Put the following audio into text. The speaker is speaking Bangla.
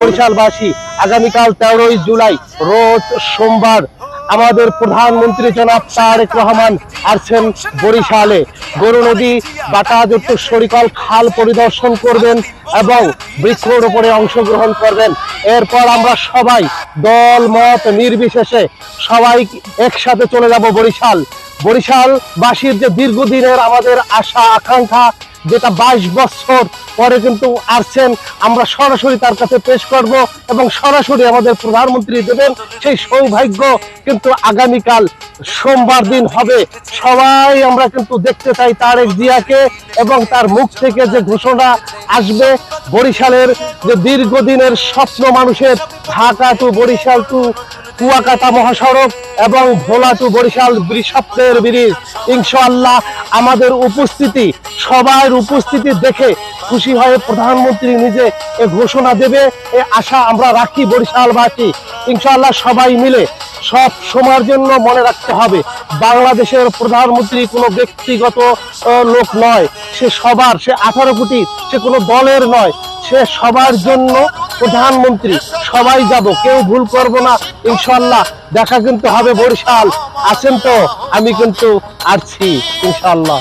বরিশালবাসী আগামীকাল 13ই জুলাই রোজ সোমবার আমাদের প্রধানমন্ত্রী জনাব তারেক রহমান আসছেন বরিশালে। গরু নদী, বাটাযুক্ত সরিকল খাল পরিদর্শন করবেন এবং বৃক্ষরোপণে অংশগ্রহণ করবেন। এরপর আমরা সবাই দল মত নির্বিশেষে সবাই একসাথে চলে যাব বরিশালবাসীর যে দীর্ঘদিনের আমাদের আশা আকাঙ্ক্ষা, যেটা 22 বছর পরে কিন্তু আসছেন, আমরা সরাসরি তার কাছে পেশ করব এবং সরাসরি আমাদের প্রধানমন্ত্রী দেবেন সেই সৌভাগ্য কিন্তু আগামীকাল সোমবার দিন হবে। সবাই আমরা কিন্তু দেখতে চাই তারেক জিয়াকে এবং তার মুখ থেকে যে ঘোষণা আসবে, বরিশালের যে দীর্ঘদিনের স্বপ্ন মানুষের, ঢাকা টু বরিশাল টু কুয়াকাটা মহাসড়ক এবং ভোলা টু বরিশাল স্বপ্নের ব্রিজ, ইনশাআল্লাহ আমাদের উপস্থিতি, সবার উপস্থিতি দেখে খুশি হয়ে প্রধানমন্ত্রী নিজে এ ঘোষণা দেবে, এ আশা আমরা রাখি বরিশালবাসী। ইনশাআল্লাহ সবাই মিলে সব সময়ের জন্য মনে রাখতে হবে, বাংলাদেশের প্রধানমন্ত্রী কোনো ব্যক্তিগত লোক নয়, সে সবার, সে 18 কোটি, সে কোনো দলের নয়, সে সবার জন্য প্রধানমন্ত্রী। সবাই যাব, কেউ ভুল করব না। ইনশাআল্লাহ দেখা কিন্তু হবে। বরিশাল আছেন তো? আমি কিন্তু আসছি ইনশাআল্লাহ।